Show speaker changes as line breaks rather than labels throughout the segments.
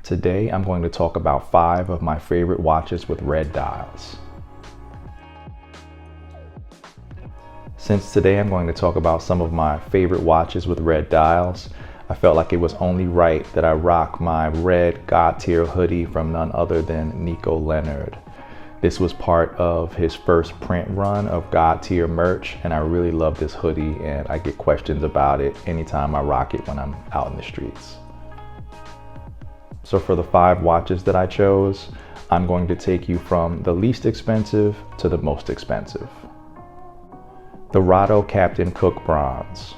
Today I'm going to talk about 5 of my favorite watches with red dials. Since today I'm going to talk about some of my favorite watches with red dials, I felt like it was only right that I rock my red God tier hoodie from none other than Nico Leonard. This was part of his first print run of God tier merch, and I really love this hoodie, and I get questions about it anytime I rock it when I'm out in the streets. So for the 5 watches that I chose, I'm going to take you from the least expensive to the most expensive. The Rado Captain Cook Bronze.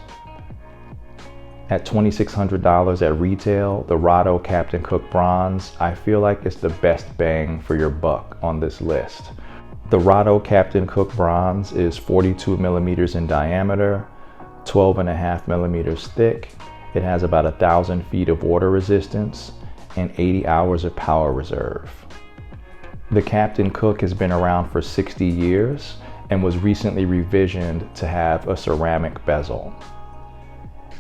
At $2,600 at retail, the Rado Captain Cook Bronze, I feel like it's the best bang for your buck on this list. The Rado Captain Cook Bronze is 42 millimeters in diameter, 12.5 millimeters thick. It has about 1,000 feet of water resistance and 80 hours of power reserve. The Captain Cook has been around for 60 years and was recently revisioned to have a ceramic bezel.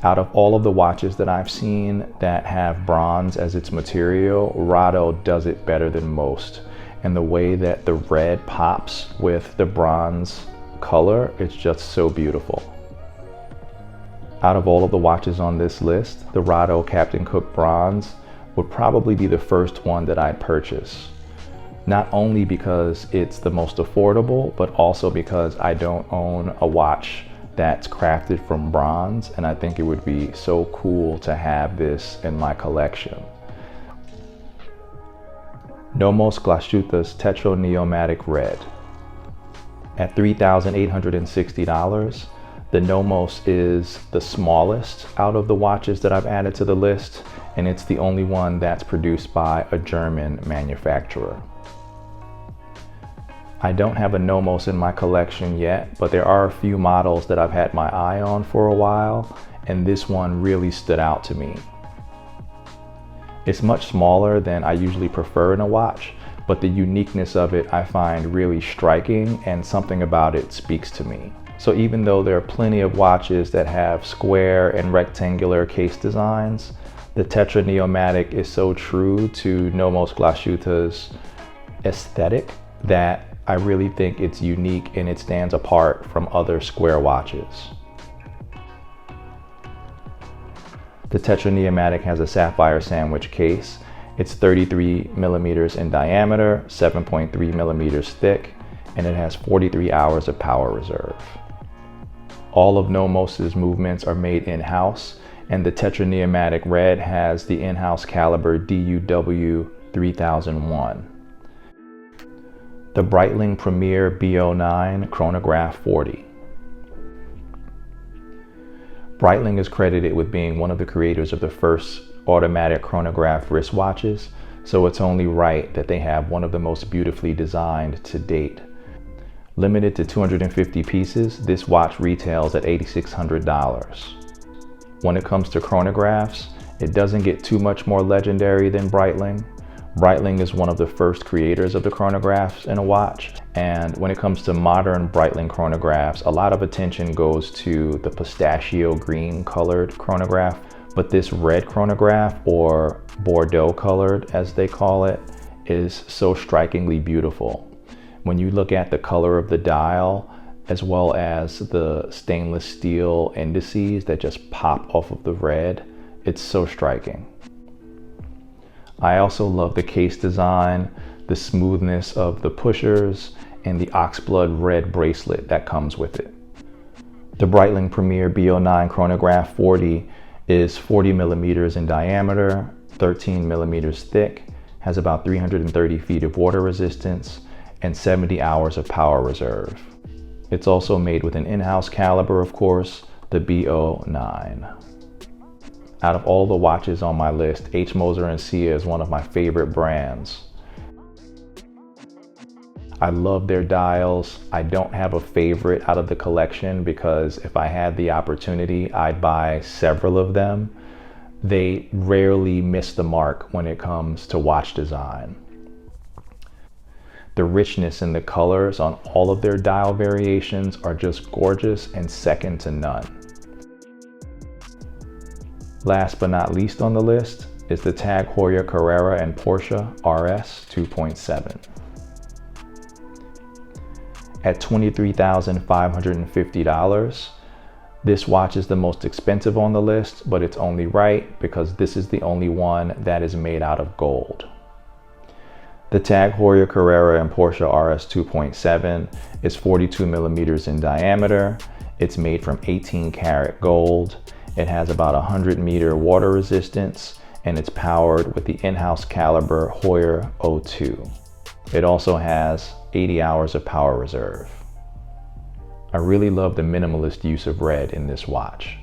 Out of all of the watches that I've seen that have bronze as its material, Rado does it better than most. And the way that the red pops with the bronze color, it's just so beautiful. Out of all of the watches on this list, the Rado Captain Cook Bronze would probably be the first one that I'd purchase. Not only because it's the most affordable, but also because I don't own a watch that's crafted from bronze, and I think it would be so cool to have this in my collection. Nomos Glashütte's Tetra Neomatic Red. At $3,860, the Nomos is the smallest out of the watches that I've added to the list, and it's the only one that's produced by a German manufacturer. I don't have a Nomos in my collection yet, but there are a few models that I've had my eye on for a while, and this one really stood out to me. It's much smaller than I usually prefer in a watch, but the uniqueness of it I find really striking, and something about it speaks to me. So even though there are plenty of watches that have square and rectangular case designs, the Tetra Neomatic is so true to Nomos Glashütte's aesthetic that I really think it's unique and it stands apart from other square watches. The Tetra Neomatic has a sapphire sandwich case. It's 33 millimeters in diameter, 7.3 millimeters thick, and it has 43 hours of power reserve. All of Nomos's movements are made in-house, and the Tetra Neomatic Red has the in-house caliber DUW 3001. The Breitling Premier B09 Chronograph 40. Breitling is credited with being one of the creators of the first automatic chronograph wristwatches, so it's only right that they have one of the most beautifully designed to date. Limited to 250 pieces, this watch retails at $8,600. When it comes to chronographs, it doesn't get too much more legendary than Breitling. Breitling is one of the first creators of the chronographs in a watch, and when it comes to modern Breitling chronographs, a lot of attention goes to the pistachio green colored chronograph, but this red chronograph, or Bordeaux colored as they call it, is so strikingly beautiful. When you look at the color of the dial, as well as the stainless steel indices that just pop off of the red, it's so striking. I also love the case design, the smoothness of the pushers, and the oxblood red bracelet that comes with it. The Breitling Premier B09 Chronograph 40 is 40 millimeters in diameter, 13 millimeters thick, has about 330 feet of water resistance, and 70 hours of power reserve. It's also made with an in-house caliber, of course, the B09. Out of all the watches on my list, Moser Sia is one of my favorite brands. I love their dials. I don't have a favorite out of the collection because if I had the opportunity, I'd buy several of them. They rarely miss the mark when it comes to watch design. The richness in the colors on all of their dial variations are just gorgeous and second to none. Last but not least on the list, is the Tag Heuer Carrera and Porsche RS 2.7. At $23,550, this watch is the most expensive on the list, but it's only right because this is the only one that is made out of gold. The Tag Heuer Carrera and Porsche RS 2.7 is 42 millimeters in diameter. It's made from 18 karat gold. It has about 100-meter water resistance, and it's powered with the in-house caliber Heuer O2. It also has 80 hours of power reserve. I really love the minimalist use of red in this watch.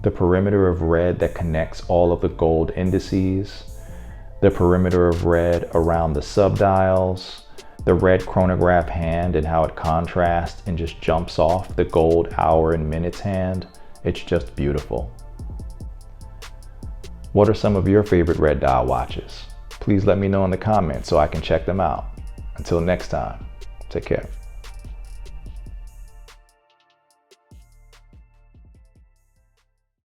The perimeter of red that connects all of the gold indices, the perimeter of red around the subdials, the red chronograph hand and how it contrasts and just jumps off the gold hour and minutes hand. It's just beautiful. What are some of your favorite red dial watches? Please let me know in the comments so I can check them out. Until next time, take care.